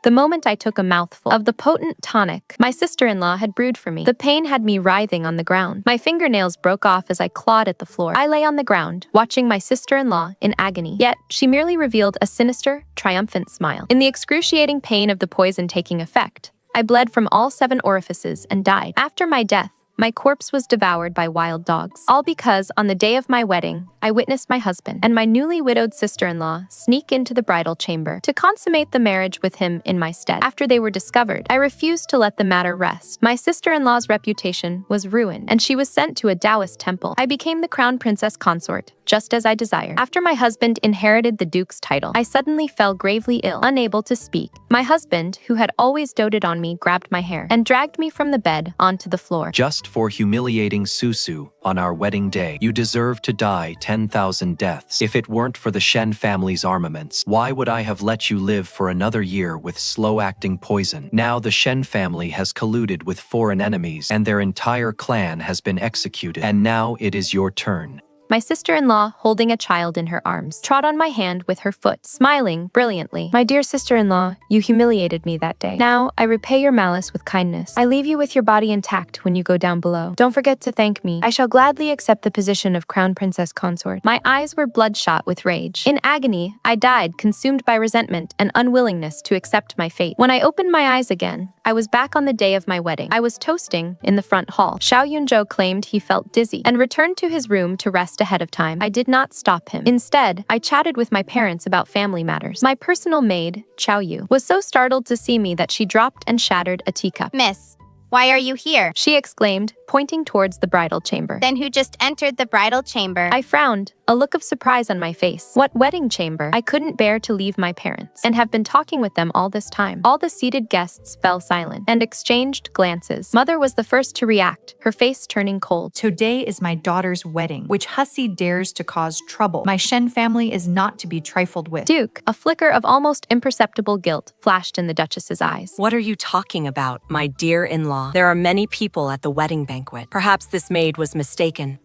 The moment I took a mouthful of the potent tonic my sister-in-law had brewed for me, the pain had me writhing on the ground. My fingernails broke off as I clawed at the floor. I lay on the ground, watching my sister-in-law in agony. Yet, she merely revealed a sinister, triumphant smile. In the excruciating pain of the poison taking effect, I bled from all 7 orifices and died. After my death, my corpse was devoured by wild dogs. All because, on the day of my wedding, I witnessed my husband and my newly widowed sister-in-law sneak into the bridal chamber to consummate the marriage with him in my stead. After they were discovered, I refused to let the matter rest. My sister-in-law's reputation was ruined, and she was sent to a Taoist temple. I became the crown princess consort, just as I desired. After my husband inherited the duke's title, I suddenly fell gravely ill, unable to speak. My husband, who had always doted on me, grabbed my hair and dragged me from the bed onto the floor. Just for humiliating Susu on our wedding day, you deserve to die 10,000 deaths. If it weren't for the Shen family's armaments, why would I have let you live for another year with slow-acting poison? Now the Shen family has colluded with foreign enemies, and their entire clan has been executed. And now it is your turn. My sister-in-law, holding a child in her arms, trod on my hand with her foot, smiling brilliantly. My dear sister-in-law, you humiliated me that day. Now, I repay your malice with kindness. I leave you with your body intact when you go down below. Don't forget to thank me. I shall gladly accept the position of crown princess consort. My eyes were bloodshot with rage. In agony, I died, consumed by resentment and unwillingness to accept my fate. When I opened my eyes again, I was back on the day of my wedding. I was toasting in the front hall. Xiao Yunzhou claimed he felt dizzy and returned to his room to rest ahead of time. I did not stop him. Instead, I chatted with my parents about family matters. My personal maid, Xiao Yu, was so startled to see me that she dropped and shattered a teacup. Miss, why are you here? She exclaimed, pointing towards the bridal chamber. Then who just entered the bridal chamber? I frowned, a look of surprise on my face. What wedding chamber? I couldn't bear to leave my parents, and have been talking with them all this time. All the seated guests fell silent and exchanged glances. Mother was the first to react, her face turning cold. Today is my daughter's wedding, which hussy dares to cause trouble. My Shen family is not to be trifled with. Duke, a flicker of almost imperceptible guilt flashed in the Duchess's eyes. What are you talking about, my dear in-law? There are many people at the wedding banquet. Perhaps this maid was mistaken.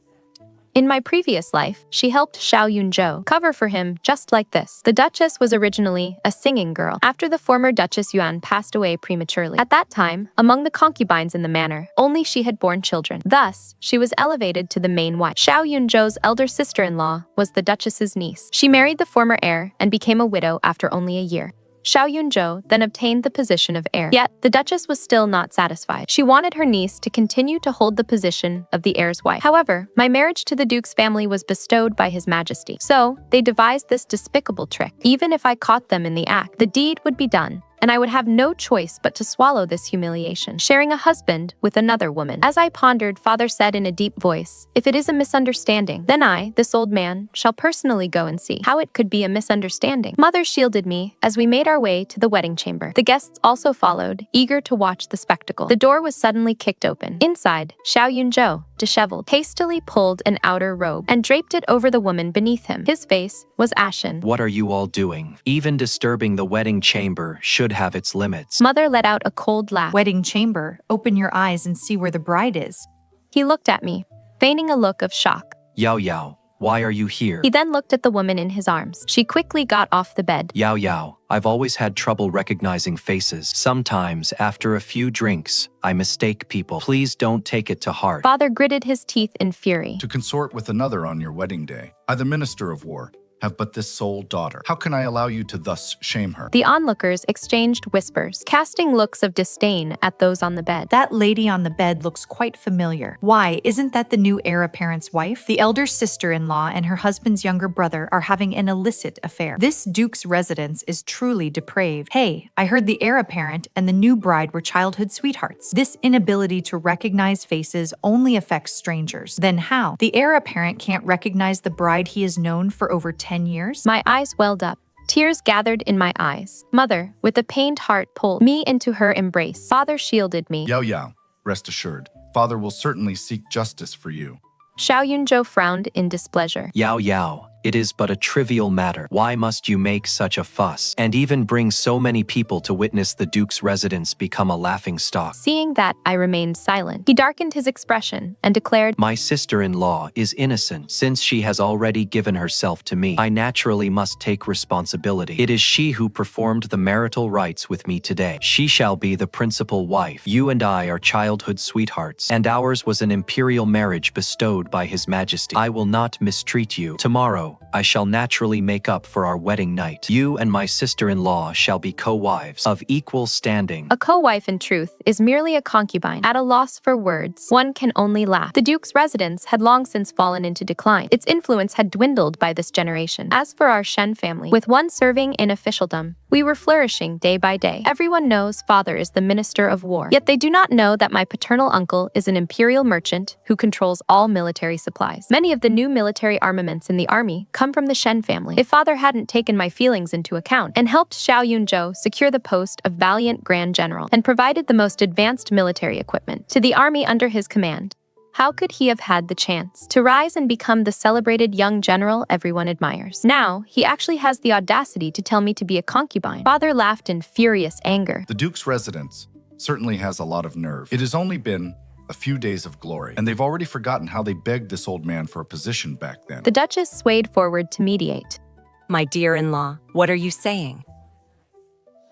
In my previous life, she helped Xiao Yunzhou cover for him just like this. The Duchess was originally a singing girl after the former Duchess Yuan passed away prematurely. At that time, among the concubines in the manor, only she had borne children. Thus, she was elevated to the main wife. Xiao Yunzhou's elder sister-in-law was the Duchess's niece. She married the former heir and became a widow after only a year. Xiao Yunzhou then obtained the position of heir. Yet, the Duchess was still not satisfied. She wanted her niece to continue to hold the position of the heir's wife. However, my marriage to the Duke's family was bestowed by His Majesty. So, they devised this despicable trick. Even if I caught them in the act, the deed would be done, and I would have no choice but to swallow this humiliation, sharing a husband with another woman. As I pondered, Father said in a deep voice, "If it is a misunderstanding, then I, this old man, shall personally go and see how it could be a misunderstanding." Mother shielded me as we made our way to the wedding chamber. The guests also followed, eager to watch the spectacle. The door was suddenly kicked open. Inside, Xiao Yunzhou, disheveled, hastily pulled an outer robe and draped it over the woman beneath him. His face was ashen. What are you all doing? Even disturbing the wedding chamber should have its limits. Mother let out a cold laugh. Wedding chamber, open your eyes and see where the bride is. He looked at me, feigning a look of shock. Yao Yao, why are you here? He then looked at the woman in his arms. She quickly got off the bed. Yao Yao, I've always had trouble recognizing faces. Sometimes, after a few drinks, I mistake people. Please don't take it to heart. Father gritted his teeth in fury. To consort with another on your wedding day. I, the Minister of War, have but this sole daughter. How can I allow you to thus shame her? The onlookers exchanged whispers, casting looks of disdain at those on the bed. That lady on the bed looks quite familiar. Why, isn't that the new heir apparent's wife? The elder sister-in-law and her husband's younger brother are having an illicit affair. This duke's residence is truly depraved. Hey, I heard the heir apparent and the new bride were childhood sweethearts. This inability to recognize faces only affects strangers. Then how? The heir apparent can't recognize the bride he has known for over 10 years? My eyes welled up. Tears gathered in my eyes. Mother, with a pained heart, pulled me into her embrace. Father shielded me. Yao Yao, rest assured, Father will certainly seek justice for you. Xiao Yunzhou frowned in displeasure. Yao Yao, It is but a trivial matter. Why must you make such a fuss, and even bring so many people to witness the Duke's residence become a laughingstock? Seeing that, I remained silent. He darkened his expression and declared, My sister-in-law is innocent. Since she has already given herself to me, I naturally must take responsibility. It is she who performed the marital rites with me today. She shall be the principal wife. You and I are childhood sweethearts, and ours was an imperial marriage bestowed by His Majesty. I will not mistreat you. Tomorrow, I shall naturally make up for our wedding night. You and my sister-in-law shall be co-wives of equal standing. A co-wife, in truth, is merely a concubine. At a loss for words, one can only laugh. The Duke's residence had long since fallen into decline. Its influence had dwindled by this generation. As for our Shen family, with one serving in officialdom, we were flourishing day by day. Everyone knows father is the Minister of War, yet they do not know that my paternal uncle is an imperial merchant who controls all military supplies. Many of the new military armaments in the army come from the Shen family. If father hadn't taken my feelings into account and helped Xiao Yunzhou secure the post of valiant Grand General and provided the most advanced military equipment to the army under his command, how could he have had the chance to rise and become the celebrated young general everyone admires? Now, he actually has the audacity to tell me to be a concubine. Father laughed in furious anger. The Duke's residence certainly has a lot of nerve. It has only been a few days of glory, and they've already forgotten how they begged this old man for a position back then. The Duchess swayed forward to mediate. My dear-in-law, what are you saying?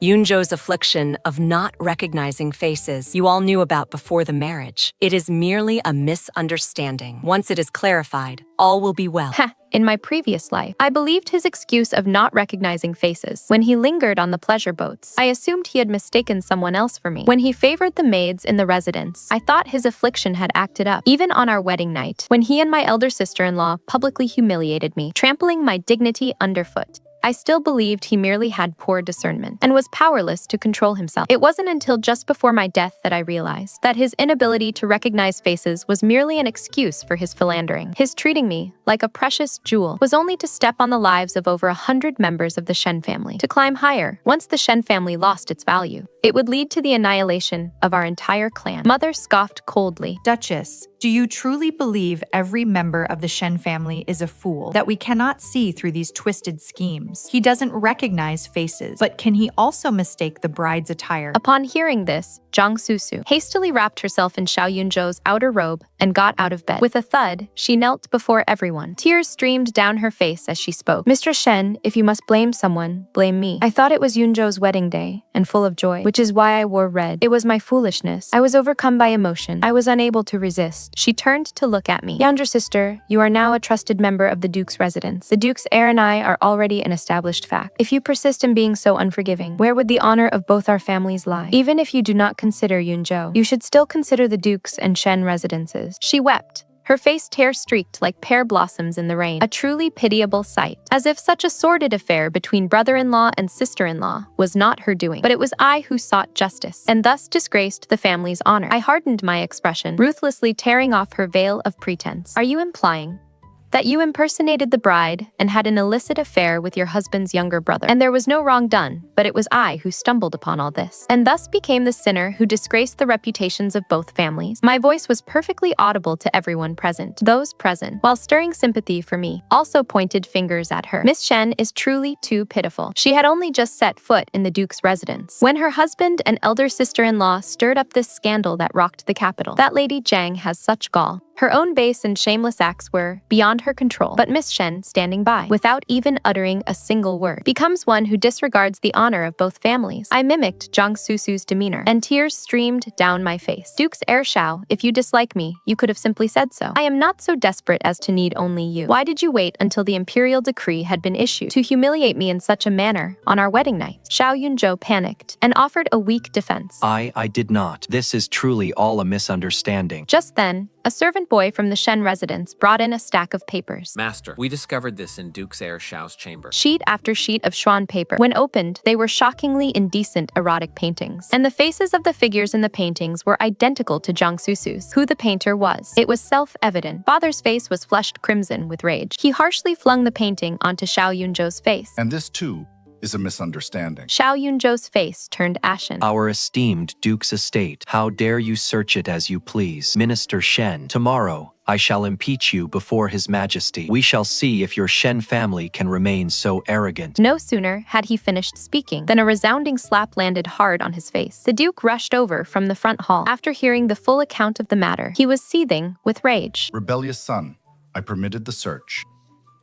Yunzhou's affliction of not recognizing faces you all knew about before the marriage. It is merely a misunderstanding. Once it is clarified, all will be well. In my previous life, I believed his excuse of not recognizing faces. When he lingered on the pleasure boats, I assumed he had mistaken someone else for me. When he favored the maids in the residence, I thought his affliction had acted up. Even on our wedding night, when he and my elder sister-in-law publicly humiliated me, trampling my dignity underfoot, I still believed he merely had poor discernment and was powerless to control himself. It wasn't until just before my death that I realized that his inability to recognize faces was merely an excuse for his philandering. His treating me like a precious jewel was only to step on the lives of over 100 members of the Shen family. To climb higher, once the Shen family lost its value, it would lead to the annihilation of our entire clan. Mother scoffed coldly. Duchess, do you truly believe every member of the Shen family is a fool, that we cannot see through these twisted schemes? He doesn't recognize faces, but can he also mistake the bride's attire? Upon hearing this, Zhang Susu hastily wrapped herself in Xiao Yunzhou's outer robe and got out of bed. With a thud, she knelt before everyone. Tears streamed down her face as she spoke. Mr. Shen, if you must blame someone, blame me. I thought it was Yunzhou's wedding day and full of joy, which is why I wore red. It was my foolishness. I was overcome by emotion. I was unable to resist. She turned to look at me. Younger sister, you are now a trusted member of the Duke's residence. The Duke's heir and I are already an established fact. If you persist in being so unforgiving, where would the honor of both our families lie? Even if you do not consider Yunzhou, you should still consider the Duke's and Shen residences. She wept, her face tear-streaked like pear blossoms in the rain, a truly pitiable sight, as if such a sordid affair between brother-in-law and sister-in-law was not her doing. But it was I who sought justice, and thus disgraced the family's honor. I hardened my expression, ruthlessly tearing off her veil of pretense. Are you implying that you impersonated the bride and had an illicit affair with your husband's younger brother? And there was no wrong done, but it was I who stumbled upon all this, and thus became the sinner who disgraced the reputations of both families. My voice was perfectly audible to everyone present. Those present, while stirring sympathy for me, also pointed fingers at her. Miss Shen is truly too pitiful. She had only just set foot in the Duke's residence when her husband and elder sister-in-law stirred up this scandal that rocked the capital. That Lady Zhang has such gall. Her own base and shameless acts were beyond her control, but Miss Shen, standing by, without even uttering a single word, becomes one who disregards the honor of both families. I mimicked Zhang Susu's demeanor, and tears streamed down my face. Duke's heir Xiao, if you dislike me, you could have simply said so. I am not so desperate as to need only you. Why did you wait until the imperial decree had been issued to humiliate me in such a manner on our wedding night? Xiao Yunzhou panicked and offered a weak defense. I did not. This is truly all a misunderstanding. Just then, a servant boy from the Shen residence brought in a stack of papers. Master, we discovered this in Duke's heir Xiao's chamber. Sheet after sheet of Xuan paper. When opened, they were shockingly indecent erotic paintings, and the faces of the figures in the paintings were identical to Zhang Susu's, who the painter was. It was self-evident. Father's face was flushed crimson with rage. He harshly flung the painting onto Xiao Yunzhou's face. And this too is a misunderstanding. Xiao Yunzhou's face turned ashen. Our esteemed Duke's estate, how dare you search it as you please? Minister Shen, tomorrow, I shall impeach you before His Majesty. We shall see if your Shen family can remain so arrogant. No sooner had he finished speaking than a resounding slap landed hard on his face. The Duke rushed over from the front hall. After hearing the full account of the matter, he was seething with rage. Rebellious son, I permitted the search.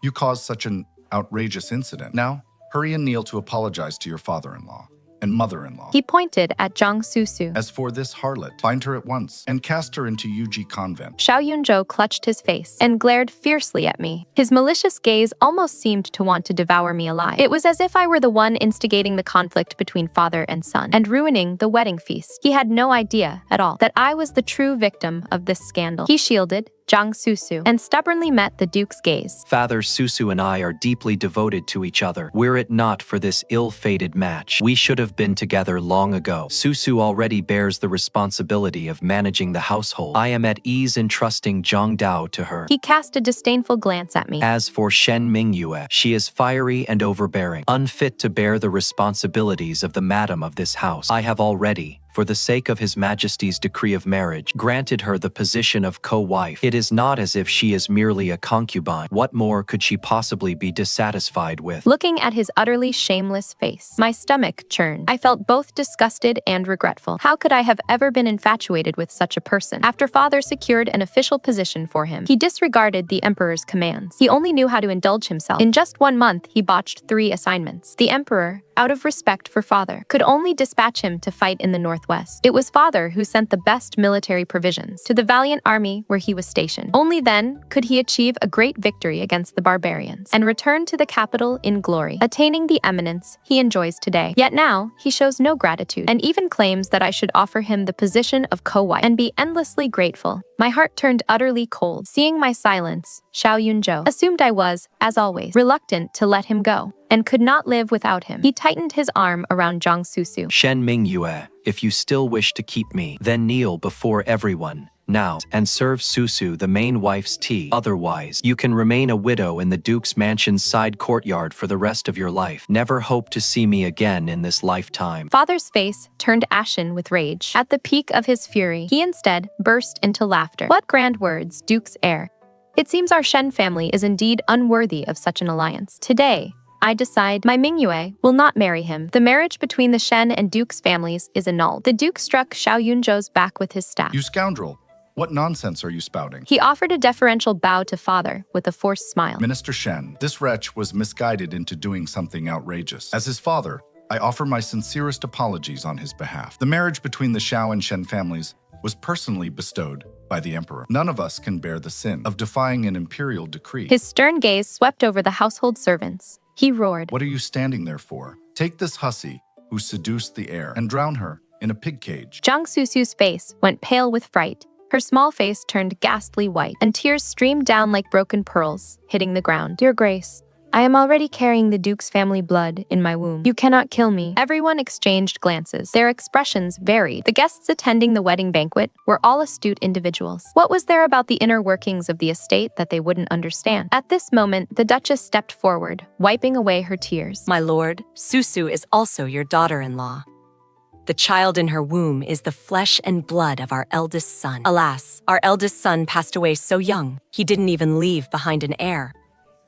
You caused such an outrageous incident. Now, hurry and kneel to apologize to your father-in-law and mother-in-law. He pointed at Zhang Susu. As for this harlot, find her at once and cast her into Yuji Convent. Xiao Yunzhou clutched his face and glared fiercely at me. His malicious gaze almost seemed to want to devour me alive. It was as if I were the one instigating the conflict between father and son and ruining the wedding feast. He had no idea at all that I was the true victim of this scandal. He shielded Zhang Susu and stubbornly met the Duke's gaze. Father Susu and I are deeply devoted to each other. Were it not for this ill-fated match, we should have been together long ago. Susu already bears the responsibility of managing the household. I am at ease in trusting Zhang Dao to her. He cast a disdainful glance at me. As for Shen Mingyue, she is fiery and overbearing, unfit to bear the responsibilities of the madam of this house. I have already, for the sake of His Majesty's decree of marriage, granted her the position of co-wife. It is not as if she is merely a concubine. What more could she possibly be dissatisfied with? Looking at his utterly shameless face, my stomach churned. I felt both disgusted and regretful. How could I have ever been infatuated with such a person? After father secured an official position for him, he disregarded the emperor's commands. He only knew how to indulge himself. In just 1 month, he botched 3 assignments. The emperor, out of respect for father, could only dispatch him to fight in the northwest. It was father who sent the best military provisions to the valiant army where he was stationed. Only then could he achieve a great victory against the barbarians and return to the capital in glory, attaining the eminence he enjoys today. Yet now, he shows no gratitude and even claims that I should offer him the position of co-wife and be endlessly grateful. My heart turned utterly cold. Seeing my silence, Xiao Yunzhou assumed I was, as always, reluctant to let him go and could not live without him. He tightened his arm around Zhang Susu. Shen Mingyue, if you still wish to keep me, then kneel before everyone, now, and serve Susu the main wife's tea. Otherwise, you can remain a widow in the Duke's mansion's side courtyard for the rest of your life. Never hope to see me again in this lifetime. Father's face turned ashen with rage. At the peak of his fury, he instead burst into laughter. What grand words, Duke's heir. It seems our Shen family is indeed unworthy of such an alliance. Today, I decide my Mingyue will not marry him. The marriage between the Shen and Duke's families is annulled. The Duke struck Xiao Yunzhou's back with his staff. You scoundrel! What nonsense are you spouting? He offered a deferential bow to father with a forced smile. Minister Shen, this wretch was misguided into doing something outrageous. As his father, I offer my sincerest apologies on his behalf. The marriage between the Xiao and Shen families was personally bestowed by the emperor. None of us can bear the sin of defying an imperial decree. His stern gaze swept over the household servants. He roared. What are you standing there for? Take this hussy who seduced the heir and drown her in a pig cage. Zhang Susu's face went pale with fright. Her small face turned ghastly white, and tears streamed down like broken pearls, hitting the ground. Your Grace, I am already carrying the Duke's family blood in my womb. You cannot kill me. Everyone exchanged glances. Their expressions varied. The guests attending the wedding banquet were all astute individuals. What was there about the inner workings of the estate that they wouldn't understand? At this moment, the Duchess stepped forward, wiping away her tears. My lord, Susu is also your daughter-in-law. The child in her womb is the flesh and blood of our eldest son. Alas, our eldest son passed away so young, he didn't even leave behind an heir.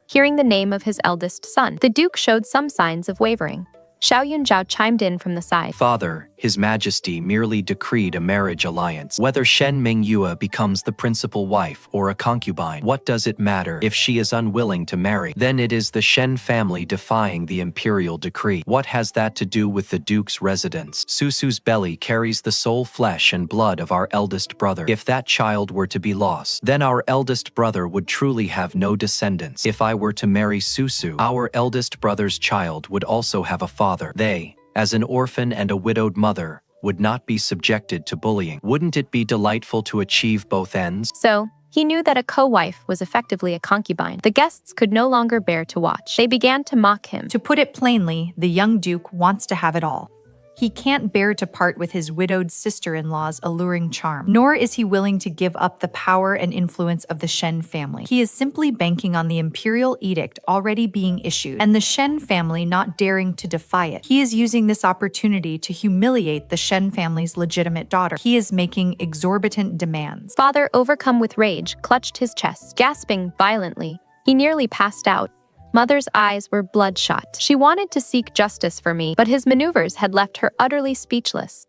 Hearing the name of his eldest son, the Duke showed some signs of wavering. Xiao Yunzhou chimed in from the side. Father, His Majesty merely decreed a marriage alliance. Whether Shen Mingyue becomes the principal wife or a concubine, what does it matter if she is unwilling to marry? Then it is the Shen family defying the imperial decree. What has that to do with the Duke's residence? Susu's belly carries the soul, flesh, and blood of our eldest brother. If that child were to be lost, then our eldest brother would truly have no descendants. If I were to marry Susu, our eldest brother's child would also have a father. They, as an orphan and a widowed mother, would not be subjected to bullying. Wouldn't it be delightful to achieve both ends? So, he knew that a co-wife was effectively a concubine. The guests could no longer bear to watch. They began to mock him. To put it plainly, the young Duke wants to have it all. He can't bear to part with his widowed sister-in-law's alluring charm, nor is he willing to give up the power and influence of the Shen family. He is simply banking on the imperial edict already being issued, and the Shen family not daring to defy it. He is using this opportunity to humiliate the Shen family's legitimate daughter. He is making exorbitant demands. Father, overcome with rage, clutched his chest, gasping violently. He nearly passed out. Mother's eyes were bloodshot. She wanted to seek justice for me, but his maneuvers had left her utterly speechless.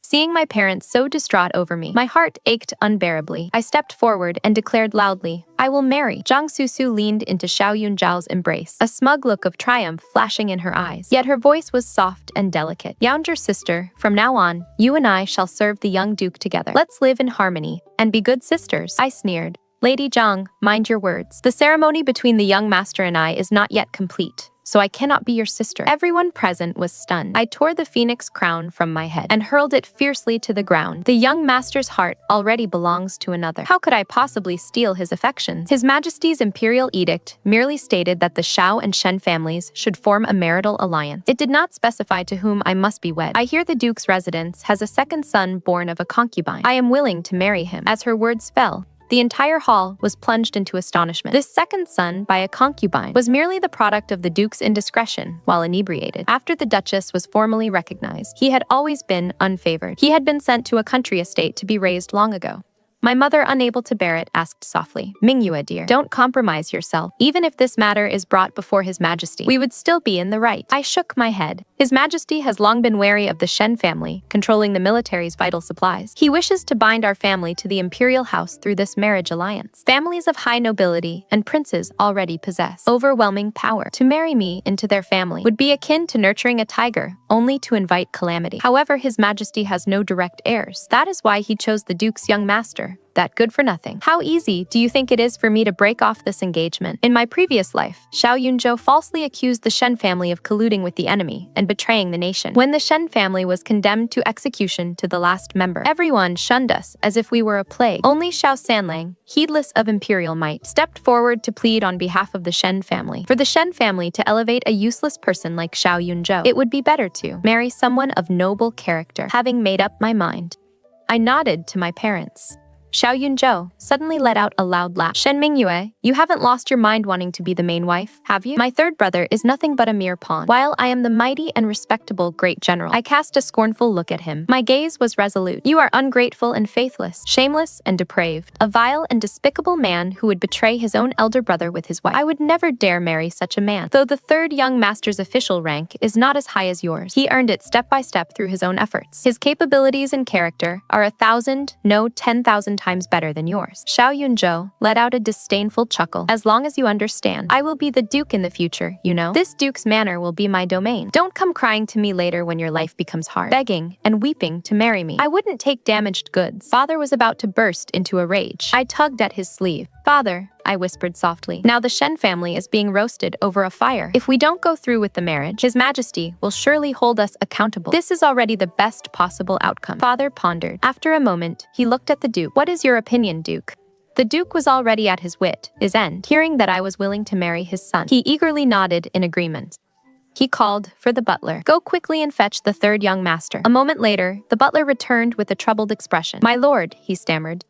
Seeing my parents so distraught over me, my heart ached unbearably. I stepped forward and declared loudly, "I will marry." Zhang Susu leaned into Xiao Yunzhou's embrace, a smug look of triumph flashing in her eyes. Yet her voice was soft and delicate. "Younger sister, from now on, you and I shall serve the young duke together. Let's live in harmony and be good sisters," I sneered. "Lady Zhang, mind your words. The ceremony between the young master and I is not yet complete, so I cannot be your sister." Everyone present was stunned. I tore the phoenix crown from my head and hurled it fiercely to the ground. The young master's heart already belongs to another. How could I possibly steal his affections? His Majesty's imperial edict merely stated that the Xiao and Shen families should form a marital alliance. It did not specify to whom I must be wed. "I hear the duke's residence has a second son born of a concubine. I am willing to marry him." As her words fell, the entire hall was plunged into astonishment. This second son, by a concubine, was merely the product of the duke's indiscretion while inebriated. After the Duchess was formally recognized, he had always been unfavored. He had been sent to a country estate to be raised long ago. My mother, unable to bear it, asked softly, "Mingyue, dear, don't compromise yourself. Even if this matter is brought before His Majesty, we would still be in the right." I shook my head. His Majesty has long been wary of the Shen family, controlling the military's vital supplies. He wishes to bind our family to the imperial house through this marriage alliance. Families of high nobility and princes already possess overwhelming power. To marry me into their family would be akin to nurturing a tiger, only to invite calamity. However, His Majesty has no direct heirs. That is why he chose the Duke's young master, that good-for-nothing. How easy do you think it is for me to break off this engagement? In my previous life, Xiao Yunzhou falsely accused the Shen family of colluding with the enemy and betraying the nation. When the Shen family was condemned to execution to the last member, everyone shunned us as if we were a plague. Only Xiao Sanlang, heedless of imperial might, stepped forward to plead on behalf of the Shen family. For the Shen family to elevate a useless person like Xiao Yunzhou, it would be better to marry someone of noble character. Having made up my mind, I nodded to my parents. Xiao Yunzhou suddenly let out a loud laugh. "Shen Mingyue, you haven't lost your mind wanting to be the main wife, have you? My third brother is nothing but a mere pawn, while I am the mighty and respectable great general." I cast a scornful look at him. My gaze was resolute. "You are ungrateful and faithless, shameless and depraved, a vile and despicable man who would betray his own elder brother with his wife. I would never dare marry such a man. Though the third young master's official rank is not as high as yours, he earned it step by step through his own efforts. His capabilities and character are 1,000, no 10,000 times better than yours." Xiao Yunzhou let out a disdainful chuckle. "As long as you understand, I will be the duke in the future, you know. This duke's manor will be my domain. Don't come crying to me later when your life becomes hard, begging and weeping to marry me. I wouldn't take damaged goods." Father was about to burst into a rage. I tugged at his sleeve. "Father," I whispered softly, "now the Shen family is being roasted over a fire. If we don't go through with the marriage, His Majesty will surely hold us accountable. This is already the best possible outcome." Father pondered. After a moment, he looked at the Duke. "What is your opinion, Duke?" The Duke was already at his wit's end, hearing that I was willing to marry his son. He eagerly nodded in agreement. He called for the butler. "Go quickly and fetch the third young master." A moment later, the butler returned with a troubled expression. "My lord," he stammered,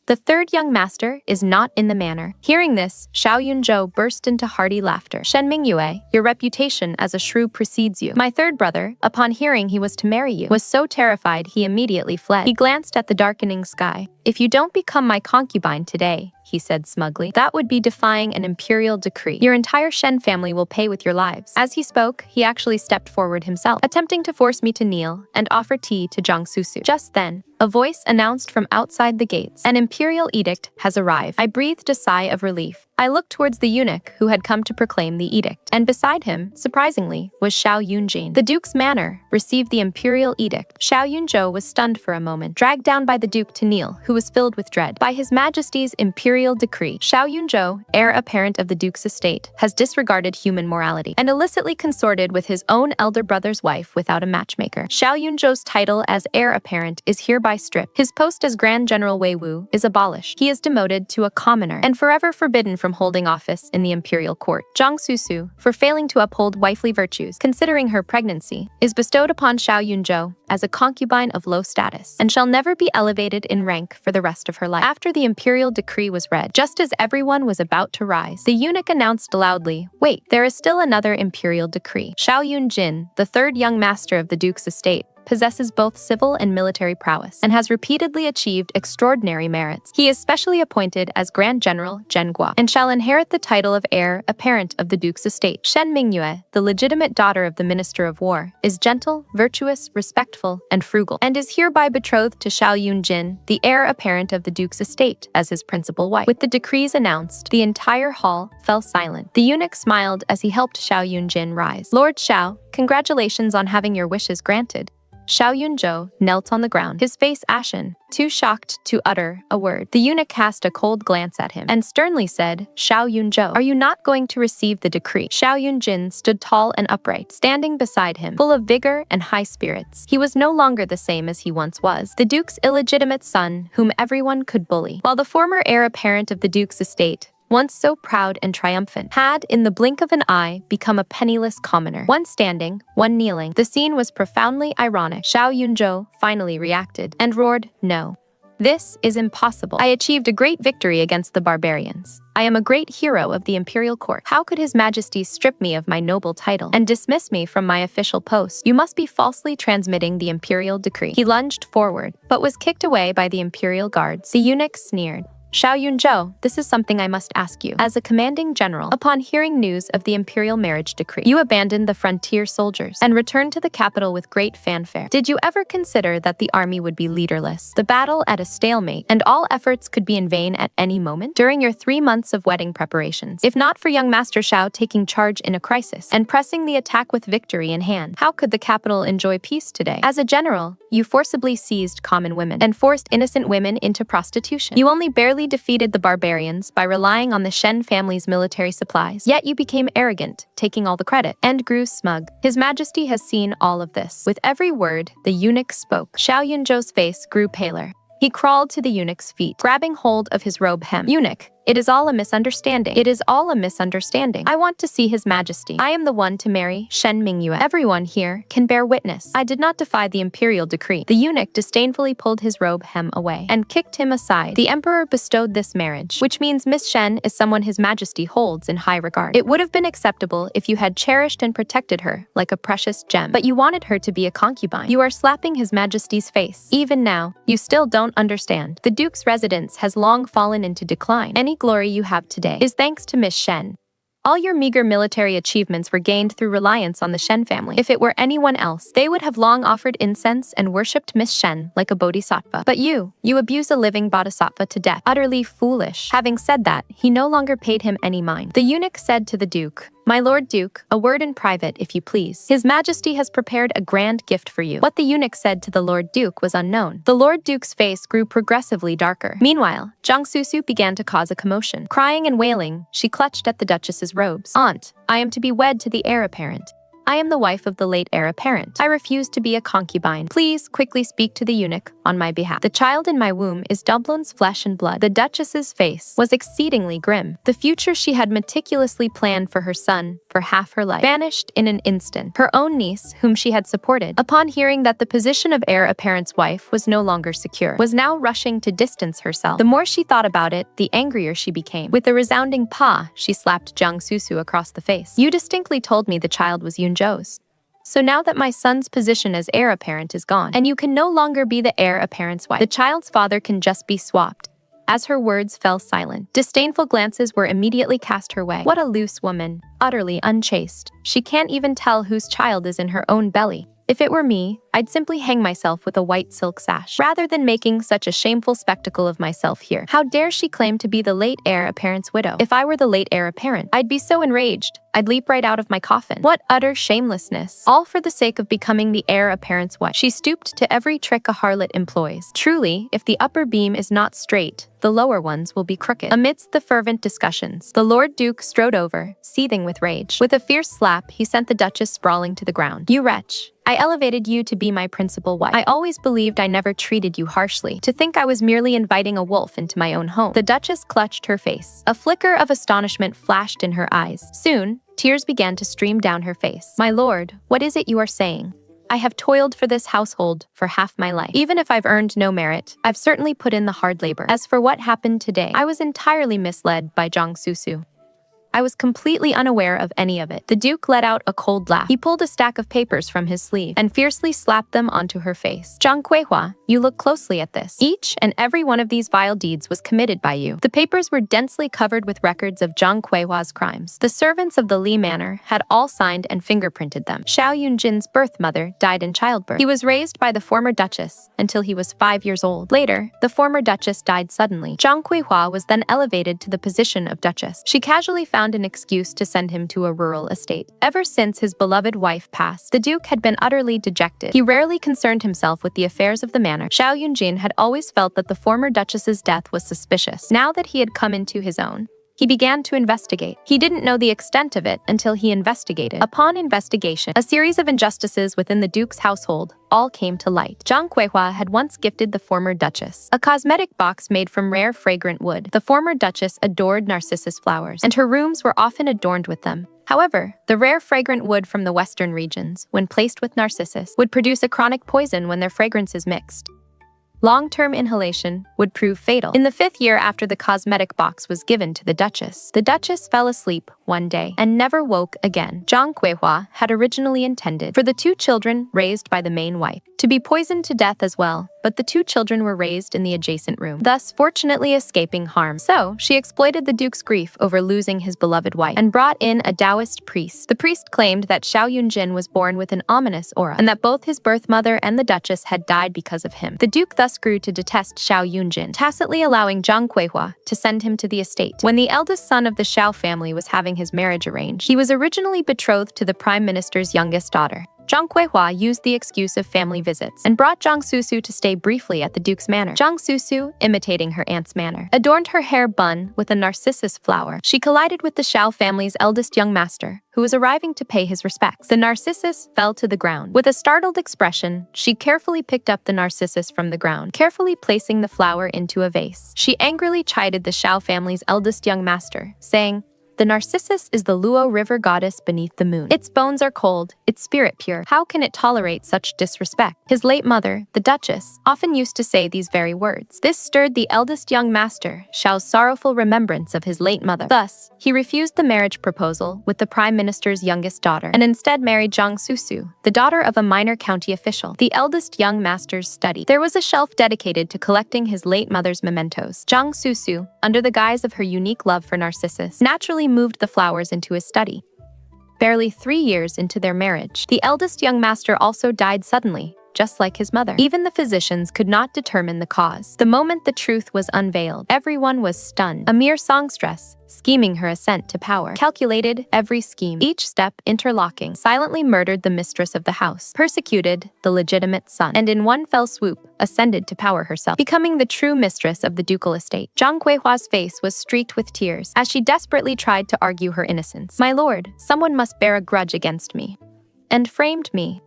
"the third young master is not in the manor." Hearing this, Xiao Yunzhou burst into hearty laughter. "Shen Mingyue, your reputation as a shrew precedes you. My third brother, upon hearing he was to marry you, was so terrified he immediately fled." He glanced at the darkening sky. "If you don't become my concubine today," he said smugly, "that would be defying an imperial decree. Your entire Shen family will pay with your lives." As he spoke, he actually stepped forward himself, attempting to force me to kneel and offer tea to Zhang Susu. Just then, a voice announced from outside the gates, "An imperial edict has arrived." I breathed a sigh of relief. I looked towards the eunuch who had come to proclaim the edict, and beside him, surprisingly, was Xiao Yunjin. The duke's manor received the imperial edict. Xiao Yunzhou was stunned for a moment, dragged down by the duke to kneel, who was filled with dread. "By His Majesty's imperial decree, Xiao Yunzhou, heir apparent of the duke's estate, has disregarded human morality and illicitly consorted with his own elder brother's wife without a matchmaker. Xiao Yunzhou's title as heir apparent is hereby stripped. His post as Grand General Wei Wu is abolished. He is demoted to a commoner and forever forbidden from from holding office in the imperial court. Zhang Susu, for failing to uphold wifely virtues, considering her pregnancy, is bestowed upon Xiao Yunzhou as a concubine of low status, and shall never be elevated in rank for the rest of her life. After the imperial decree was read, just as everyone was about to rise, the eunuch announced loudly, "Wait, there is still another imperial decree. Xiao Yunjin, the third young master of the duke's estate, possesses both civil and military prowess, and has repeatedly achieved extraordinary merits. He is specially appointed as Grand General Zhenghua, and shall inherit the title of heir apparent of the duke's estate. Shen Mingyue, the legitimate daughter of the Minister of War, is gentle, virtuous, respectful, and frugal, and is hereby betrothed to Xiao Yunjin, the heir apparent of the duke's estate, as his principal wife." With the decrees announced, the entire hall fell silent. The eunuch smiled as he helped Xiao Yunjin rise. "Lord Xiao, congratulations on having your wishes granted." Xiao Yunzhou knelt on the ground, his face ashen, too shocked to utter a word. The eunuch cast a cold glance at him and sternly said, "Xiao Yunzhou, are you not going to receive the decree?" Xiao Yunjin stood tall and upright, standing beside him, full of vigor and high spirits. He was no longer the same as he once was, the duke's illegitimate son whom everyone could bully, while the former heir apparent of the duke's estate, once so proud and triumphant, had, in the blink of an eye, become a penniless commoner. One standing, one kneeling. The scene was profoundly ironic. Xiao Yunzhou finally reacted and roared, "No. This is impossible. I achieved a great victory against the barbarians. I am a great hero of the imperial court. How could His Majesty strip me of my noble title and dismiss me from my official post? You must be falsely transmitting the imperial decree." He lunged forward, but was kicked away by the imperial guards. The eunuch sneered, "Xiao Yunzhou, this is something I must ask you. As a commanding general, upon hearing news of the imperial marriage decree, you abandoned the frontier soldiers and returned to the capital with great fanfare. Did you ever consider that the army would be leaderless, the battle at a stalemate, and all efforts could be in vain at any moment? During your 3 months of wedding preparations, if not for young Master Xiao taking charge in a crisis and pressing the attack with victory in hand, how could the capital enjoy peace today? As a general, you forcibly seized common women and forced innocent women into prostitution. You only barely defeated the barbarians by relying on the Shen family's military supplies. Yet you became arrogant, taking all the credit, and grew smug. His Majesty has seen all of this." With every word, the eunuch spoke. Xiao Yunzhou's face grew paler. He crawled to the eunuch's feet, grabbing hold of his robe hem. "Eunuch, it is all a misunderstanding. It is all a misunderstanding. I want to see His Majesty. I am the one to marry Shen Mingyue. Everyone here can bear witness. I did not defy the imperial decree." The eunuch disdainfully pulled his robe hem away and kicked him aside. "The emperor bestowed this marriage, which means Miss Shen is someone His Majesty holds in high regard. It would have been acceptable if you had cherished and protected her like a precious gem, but you wanted her to be a concubine. You are slapping His Majesty's face. Even now, you still don't understand. The Duke's residence has long fallen into decline. Any glory you have today is thanks to Miss Shen. All your meager military achievements were gained through reliance on the Shen family. If it were anyone else, they would have long offered incense and worshipped Miss Shen like a bodhisattva. But you abuse a living bodhisattva to death. Utterly foolish." Having said that, he no longer paid him any mind. The eunuch said to the Duke, "My Lord Duke, a word in private, if you please. His Majesty has prepared a grand gift for you." What the eunuch said to the Lord Duke was unknown. The Lord Duke's face grew progressively darker. Meanwhile, Zhang Susu began to cause a commotion. Crying and wailing, she clutched at the Duchess's robes. "Aunt, I am to be wed to the heir apparent. I am the wife of the late heir apparent. I refuse to be a concubine. Please quickly speak to the eunuch on my behalf. The child in my womb is Dublin's flesh and blood." The Duchess's face was exceedingly grim. The future she had meticulously planned for her son for half her life vanished in an instant. Her own niece, whom she had supported, upon hearing that the position of heir apparent's wife was no longer secure, was now rushing to distance herself. The more she thought about it, the angrier she became. With a resounding "pa," she slapped Zhang Susu across the face. "You distinctly told me the child was Yunzhou's. So now that my son's position as heir apparent is gone, and you can no longer be the heir apparent's wife, the child's father can just be swapped." As her words fell silent, disdainful glances were immediately cast her way. What a loose woman, utterly unchaste. She can't even tell whose child is in her own belly. If it were me, I'd simply hang myself with a white silk sash, rather than making such a shameful spectacle of myself here. How dare she claim to be the late heir apparent's widow? If I were the late heir apparent, I'd be so enraged, I'd leap right out of my coffin. What utter shamelessness! All for the sake of becoming the heir apparent's wife. She stooped to every trick a harlot employs. Truly, if the upper beam is not straight, the lower ones will be crooked. Amidst the fervent discussions, the Lord Duke strode over, seething with rage. With a fierce slap, he sent the Duchess sprawling to the ground. "You wretch! I elevated you to be my principal wife. I always believed I never treated you harshly. To think I was merely inviting a wolf into my own home." The Duchess clutched her face. A flicker of astonishment flashed in her eyes. Soon, tears began to stream down her face. "My lord, what is it you are saying? I have toiled for this household for half my life. Even if I've earned no merit, I've certainly put in the hard labor. As for what happened today, I was entirely misled by Zhang Susu. I was completely unaware of any of it." The Duke let out a cold laugh. He pulled a stack of papers from his sleeve and fiercely slapped them onto her face. "Zhang Kuihua, you look closely at this. Each and every one of these vile deeds was committed by you." The papers were densely covered with records of Zhang Kuihua's crimes. The servants of the Li Manor had all signed and fingerprinted them. Xiao Yunjin's birth mother died in childbirth. He was raised by the former Duchess until he was 5 years old. Later, the former Duchess died suddenly. Zhang Kuihua was then elevated to the position of Duchess. She casually found an excuse to send him to a rural estate. Ever since his beloved wife passed, the Duke had been utterly dejected. He rarely concerned himself with the affairs of the manor. Xiao Yunjin had always felt that the former Duchess's death was suspicious. Now that he had come into his own, he began to investigate. He didn't know the extent of it until he investigated. Upon investigation, a series of injustices within the Duke's household all came to light. Zhang Kuihua had once gifted the former Duchess a cosmetic box made from rare fragrant wood. The former Duchess adored narcissus flowers, and her rooms were often adorned with them. However, the rare fragrant wood from the western regions, when placed with narcissus, would produce a chronic poison when their fragrance is mixed. Long-term inhalation would prove fatal. In the 5th year after the cosmetic box was given to the Duchess fell asleep one day and never woke again. Zhang Kuihua had originally intended for the 2 children raised by the main wife to be poisoned to death as well, but the 2 children were raised in the adjacent room, thus fortunately escaping harm. So, she exploited the Duke's grief over losing his beloved wife and brought in a Taoist priest. The priest claimed that Xiao Yunjin was born with an ominous aura and that both his birth mother and the Duchess had died because of him. The Duke thus grew to detest Xiao Yunjin, tacitly allowing Zhang Kuihua to send him to the estate. When the eldest son of the Xiao family was having his marriage arranged, he was originally betrothed to the prime minister's youngest daughter. Zhang Kuihua used the excuse of family visits and brought Zhang Susu to stay briefly at the Duke's manor. Zhang Susu, imitating her aunt's manner, adorned her hair bun with a narcissus flower. She collided with the Xiao family's eldest young master, who was arriving to pay his respects. The narcissus fell to the ground. With a startled expression, she carefully picked up the narcissus from the ground, carefully placing the flower into a vase. She angrily chided the Xiao family's eldest young master, saying, "The narcissus is the Luo river goddess beneath the moon. Its bones are cold, its spirit pure. How can it tolerate such disrespect?" His late mother, the Duchess, often used to say these very words. This stirred the eldest young master, Xiao's sorrowful remembrance of his late mother. Thus, he refused the marriage proposal with the prime minister's youngest daughter and instead married Zhang Susu, the daughter of a minor county official. The eldest young master's study. There was a shelf dedicated to collecting his late mother's mementos. Zhang Susu, under the guise of her unique love for narcissus, naturally moved the flowers into his study. Barely 3 years into their marriage, the eldest young master also died suddenly, just like his mother. Even the physicians could not determine the cause. The moment the truth was unveiled, everyone was stunned. A mere songstress, scheming her ascent to power, calculated every scheme, each step interlocking, silently murdered the mistress of the house, persecuted the legitimate son, and in one fell swoop, ascended to power herself, becoming the true mistress of the ducal estate. Zhang Kuihua's face was streaked with tears as she desperately tried to argue her innocence. "My lord, someone must bear a grudge against me and framed me.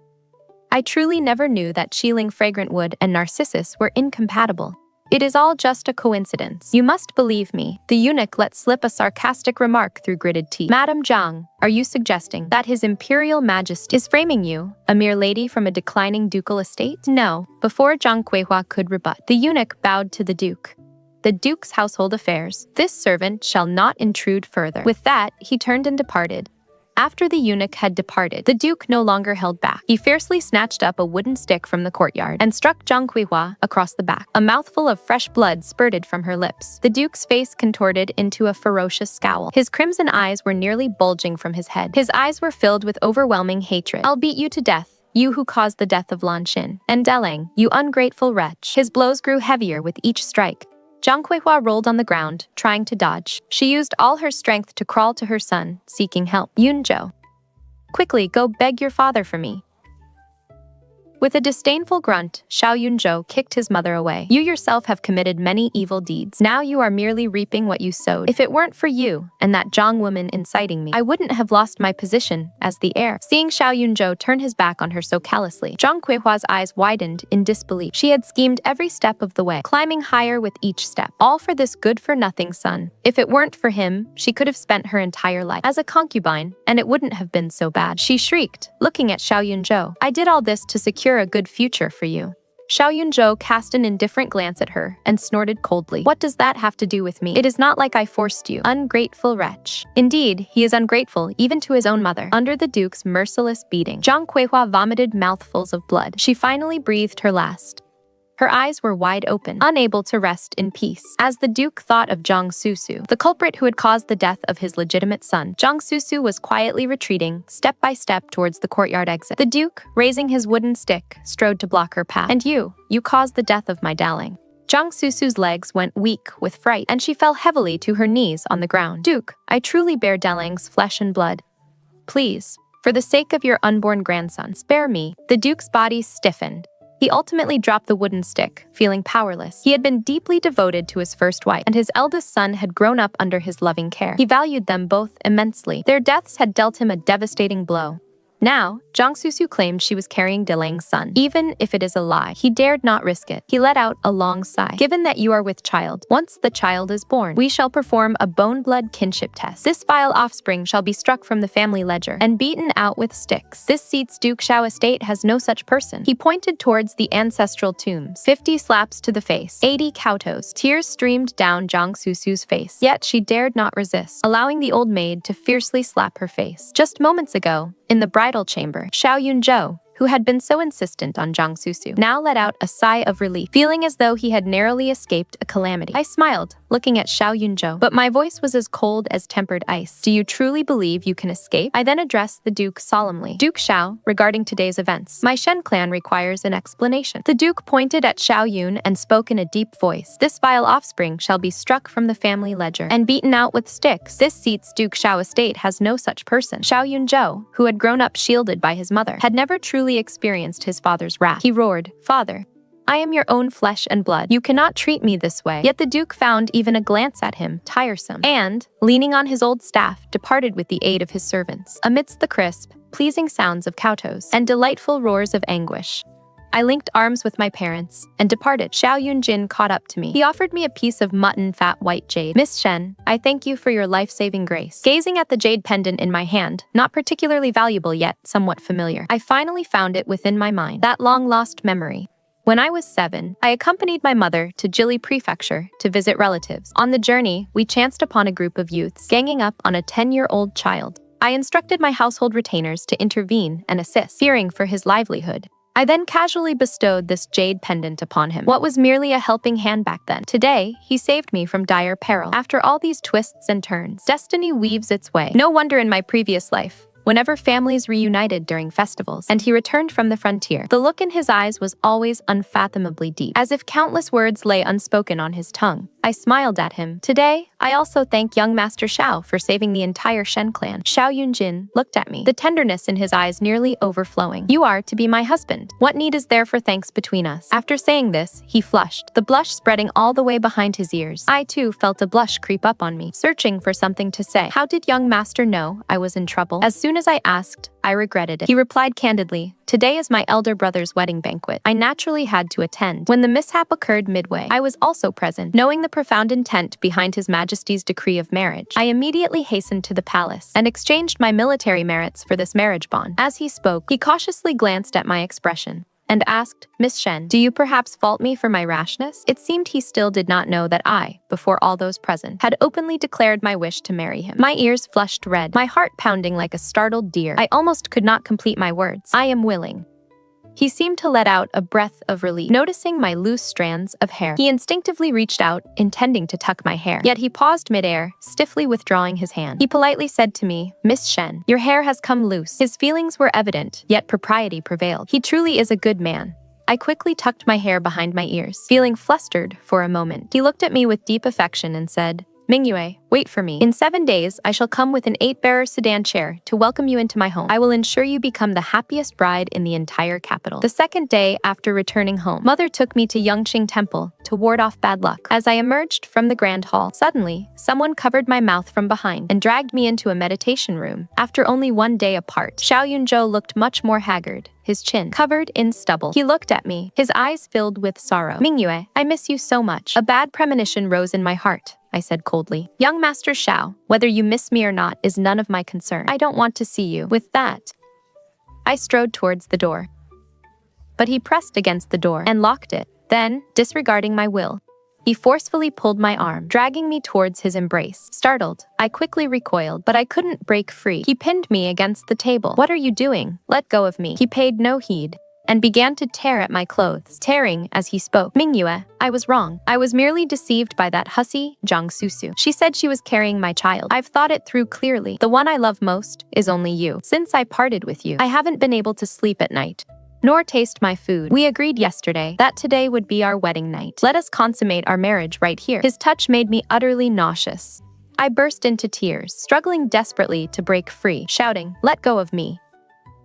I truly never knew that Qiling fragrant wood and narcissus were incompatible. It is all just a coincidence. You must believe me." The eunuch let slip a sarcastic remark through gritted teeth. "Madam Zhang, are you suggesting that His Imperial Majesty is framing you, a mere lady from a declining ducal estate?" No. Before Zhang Kuihua could rebut, the eunuch bowed to the Duke. "The Duke's household affairs. This servant shall not intrude further." With that, he turned and departed. After the eunuch had departed, the Duke no longer held back. He fiercely snatched up a wooden stick from the courtyard and struck Zhang Kuihua across the back. A mouthful of fresh blood spurted from her lips. The Duke's face contorted into a ferocious scowl. His crimson eyes were nearly bulging from his head. His eyes were filled with overwhelming hatred. "I'll beat you to death, you who caused the death of Lan Xin. And Deleng, you ungrateful wretch." His blows grew heavier with each strike. Zhang Kuihua rolled on the ground, trying to dodge. She used all her strength to crawl to her son, seeking help. "Yunzhou, quickly go beg your father for me." With a disdainful grunt, Xiao Yunzhou kicked his mother away. You yourself have committed many evil deeds. Now you are merely reaping what you sowed. If it weren't for you and that Zhang woman inciting me, I wouldn't have lost my position as the heir. Seeing Xiao Yunzhou turn his back on her so callously, Zhang Kuihua's eyes widened in disbelief. She had schemed every step of the way, climbing higher with each step, all for this good-for-nothing son. If it weren't for him, she could have spent her entire life as a concubine, and it wouldn't have been so bad. She shrieked, looking at Xiao Yunzhou. I did all this to secure a good future for you. Xiao Yunzhou cast an indifferent glance at her and snorted coldly. What does that have to do with me? It is not like I forced you. Ungrateful wretch. Indeed, he is ungrateful even to his own mother. Under the Duke's merciless beating, Zhang Kuihua vomited mouthfuls of blood. She finally breathed her last. Her eyes were wide open, unable to rest in peace. As the Duke thought of Zhang Susu, the culprit who had caused the death of his legitimate son, Zhang Susu was quietly retreating, step by step towards the courtyard exit. The Duke, raising his wooden stick, strode to block her path. And you caused the death of my darling. Zhang Susu's legs went weak with fright, and she fell heavily to her knees on the ground. Duke, I truly bear Deling's flesh and blood. Please, for the sake of your unborn grandson, spare me. The Duke's body stiffened. He ultimately dropped the wooden stick, feeling powerless. He had been deeply devoted to his first wife, and his eldest son had grown up under his loving care. He valued them both immensely. Their deaths had dealt him a devastating blow. Now, Zhang Susu claimed she was carrying Deling's son. Even if it is a lie, he dared not risk it. He let out a long sigh. Given that you are with child, once the child is born, we shall perform a bone-blood kinship test. This vile offspring shall be struck from the family ledger and beaten out with sticks. This seat's Duke Xiao estate has no such person. He pointed towards the ancestral tombs. 50 slaps to the face, 80 kowtoes. Tears streamed down Zhang Susu's face, yet she dared not resist, allowing the old maid to fiercely slap her face. Just moments ago, in the bridal chamber, Xiao Yunzhou, who had been so insistent on Zhang Susu, now let out a sigh of relief, feeling as though he had narrowly escaped a calamity. I smiled, looking at Xiao Yunzhou, but my voice was as cold as tempered ice. Do you truly believe you can escape? I then addressed the Duke solemnly. Duke Xiao, regarding today's events, my Shen clan requires an explanation. The Duke pointed at Xiao Yun and spoke in a deep voice. This vile offspring shall be struck from the family ledger and beaten out with sticks. This seat's Duke Xiao estate has no such person. Xiao Yunzhou, who had grown up shielded by his mother, had never truly experienced his father's wrath. He roared, Father, I am your own flesh and blood. You cannot treat me this way. Yet the Duke found even a glance at him tiresome, and, leaning on his old staff, departed with the aid of his servants, amidst the crisp, pleasing sounds of kowtoes and delightful roars of anguish. I linked arms with my parents and departed. Xiao Yunjin caught up to me. He offered me a piece of mutton fat white jade. Miss Shen, I thank you for your life-saving grace. Gazing at the jade pendant in my hand, not particularly valuable yet somewhat familiar, I finally found it within my mind, that long-lost memory. When I was 7, I accompanied my mother to Jili Prefecture to visit relatives. On the journey, we chanced upon a group of youths ganging up on a 10-year-old child. I instructed my household retainers to intervene and assist, fearing for his livelihood. I then casually bestowed this jade pendant upon him. What was merely a helping hand back then. Today, he saved me from dire peril. After all these twists and turns, destiny weaves its way. No wonder in my previous life, whenever families reunited during festivals, and he returned from the frontier, the look in his eyes was always unfathomably deep, as if countless words lay unspoken on his tongue. I smiled at him. Today, I also thank young Master Xiao for saving the entire Shen clan. Xiao Yunjin looked at me, the tenderness in his eyes nearly overflowing. You are to be my husband. What need is there for thanks between us? After saying this, he flushed, the blush spreading all the way behind his ears. I too felt a blush creep up on me, searching for something to say. How did young Master know I was in trouble? As soon as I asked, I regretted it. He replied candidly, today is my elder brother's wedding banquet. I naturally had to attend. When the mishap occurred midway, I was also present. Knowing the profound intent behind His Majesty's decree of marriage, I immediately hastened to the palace and exchanged my military merits for this marriage bond. As he spoke, he cautiously glanced at my expression and asked, Miss Shen, do you perhaps fault me for my rashness? It seemed he still did not know that I, before all those present, had openly declared my wish to marry him. My ears flushed red, my heart pounding like a startled deer. I almost could not complete my words. I am willing. He seemed to let out a breath of relief. Noticing my loose strands of hair, he instinctively reached out, intending to tuck my hair. Yet he paused midair, stiffly withdrawing his hand. He politely said to me, Miss Shen, your hair has come loose. His feelings were evident, yet propriety prevailed. He truly is a good man. I quickly tucked my hair behind my ears, feeling flustered for a moment. He looked at me with deep affection and said, Mingyue, wait for me. In 7 days, I shall come with an 8-bearer sedan chair to welcome you into my home. I will ensure you become the happiest bride in the entire capital. The second day after returning home, Mother took me to Yangqing Temple to ward off bad luck. As I emerged from the grand hall, suddenly, someone covered my mouth from behind and dragged me into a meditation room. After only 1 day apart, Xiao Yunzhou looked much more haggard, his chin covered in stubble. He looked at me, his eyes filled with sorrow. Mingyue, I miss you so much. A bad premonition rose in my heart, I said coldly. Young Master Xiao, whether you miss me or not is none of my concern. I don't want to see you. With that, I strode towards the door. But he pressed against the door and locked it. Then, disregarding my will, he forcefully pulled my arm, dragging me towards his embrace. Startled, I quickly recoiled, but I couldn't break free. He pinned me against the table. What are you doing? Let go of me. He paid no heed and began to tear at my clothes, tearing as he spoke. Mingyue, I was wrong. I was merely deceived by that hussy, Zhang Susu. She said she was carrying my child. I've thought it through clearly. The one I love most is only you. Since I parted with you, I haven't been able to sleep at night, nor taste my food. We agreed yesterday that today would be our wedding night. Let us consummate our marriage right here. His touch made me utterly nauseous. I burst into tears, struggling desperately to break free, shouting, let go of me.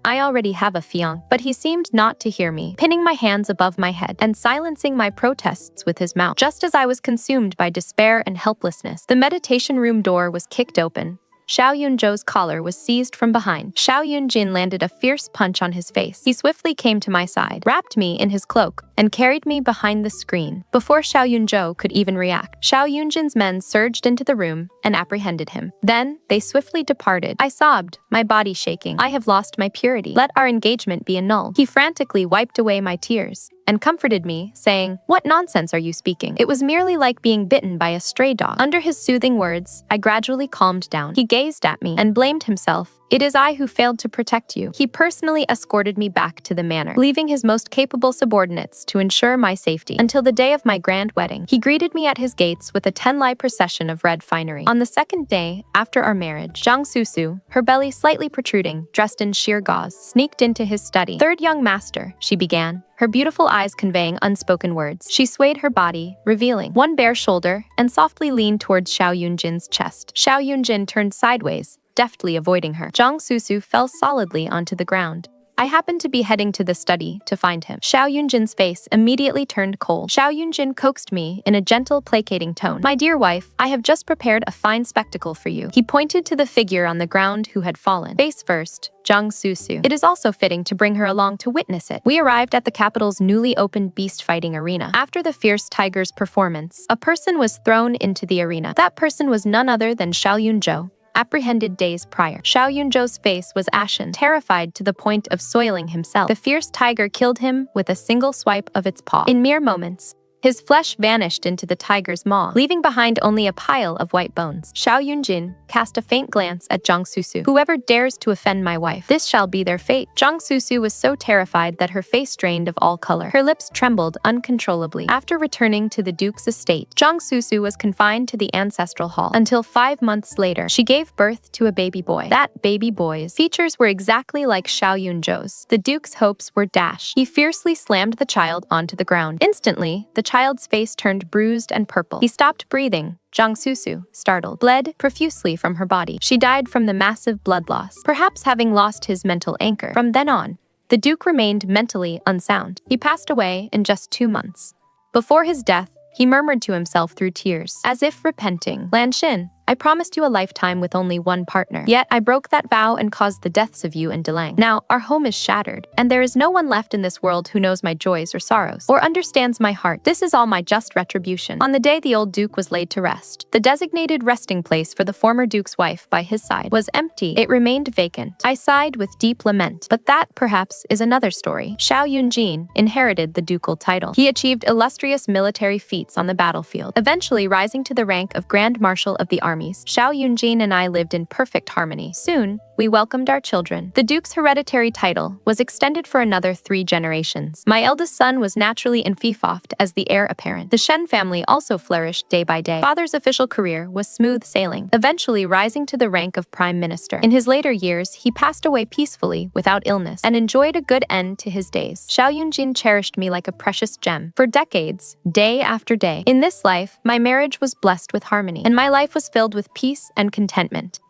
I already have a fiancé, but he seemed not to hear me, pinning my hands above my head and silencing my protests with his mouth. Just as I was consumed by despair and helplessness, the meditation room door was kicked open. Xiao Yunzhou's collar was seized from behind. Xiao Yunjin landed a fierce punch on his face. He swiftly came to my side, wrapped me in his cloak, and carried me behind the screen. Before Xiao Yunzhou could even react, Xiao Yunjin's men surged into the room and apprehended him. Then, they swiftly departed. I sobbed, my body shaking. I have lost my purity. Let our engagement be annulled. He frantically wiped away my tears and comforted me, saying, what nonsense are you speaking? It was merely like being bitten by a stray dog. Under his soothing words, I gradually calmed down. He gazed at me and blamed himself. It is I who failed to protect you. He personally escorted me back to the manor, leaving his most capable subordinates to ensure my safety until the day of my grand wedding. He greeted me at his gates with a 10-lai procession of red finery. On the second day, after our marriage, Zhang Susu, her belly slightly protruding, dressed in sheer gauze, sneaked into his study. Third young master, she began, her beautiful eyes conveying unspoken words. She swayed her body, revealing one bare shoulder, and softly leaned towards Xiao Yunjin's chest. Xiao Yunjin turned sideways, deftly avoiding her. Zhang Susu fell solidly onto the ground. I happened to be heading to the study to find him. Xiao Yunjin's face immediately turned cold. Xiao Yunjin coaxed me in a gentle, placating tone. My dear wife, I have just prepared a fine spectacle for you. He pointed to the figure on the ground who had fallen. Face first, Zhang Susu. It is also fitting to bring her along to witness it. We arrived at the capital's newly opened beast fighting arena. After the fierce tiger's performance, a person was thrown into the arena. That person was none other than Xiao Yunzhou, apprehended days prior. Xiao Yunzhou's face was ashen, terrified to the point of soiling himself. The fierce tiger killed him with a single swipe of its paw. In mere moments, his flesh vanished into the tiger's maw, leaving behind only a pile of white bones. Xiao Yunjin cast a faint glance at Zhang Susu. Whoever dares to offend my wife, this shall be their fate. Zhang Susu was so terrified that her face drained of all color. Her lips trembled uncontrollably. After returning to the duke's estate, Zhang Susu was confined to the ancestral hall until 5 months later. She gave birth to a baby boy. That baby boy's features were exactly like Xiao Yunzhou's. The duke's hopes were dashed. He fiercely slammed the child onto the ground. Instantly, the child's face turned bruised and purple. He stopped breathing. Zhang Susu, startled, bled profusely from her body. She died from the massive blood loss, perhaps having lost his mental anchor. From then on, the duke remained mentally unsound. He passed away in just 2 months. Before his death, he murmured to himself through tears, as if repenting, Lan Xin, I promised you a lifetime with only one partner. Yet I broke that vow and caused the deaths of you and Delang. Now our home is shattered, and there is no one left in this world who knows my joys or sorrows, or understands my heart. This is all my just retribution. On the day the old duke was laid to rest, the designated resting place for the former duke's wife by his side was empty. It remained vacant. I sighed with deep lament, but that, perhaps, is another story. Xiao Yunjin inherited the ducal title. He achieved illustrious military feats on the battlefield, eventually rising to the rank of Grand Marshal of the Army. Xiao Yunjin and I lived in perfect harmony. Soon, we welcomed our children. The Duke's hereditary title was extended for another 3 generations. My eldest son was naturally enfeoffed as the heir apparent. The Shen family also flourished day by day. Father's official career was smooth sailing, eventually rising to the rank of prime minister. In his later years, he passed away peacefully without illness and enjoyed a good end to his days. Xiao Yunjin cherished me like a precious gem. For decades, day after day. In this life, my marriage was blessed with harmony, and my life was filled with peace and contentment.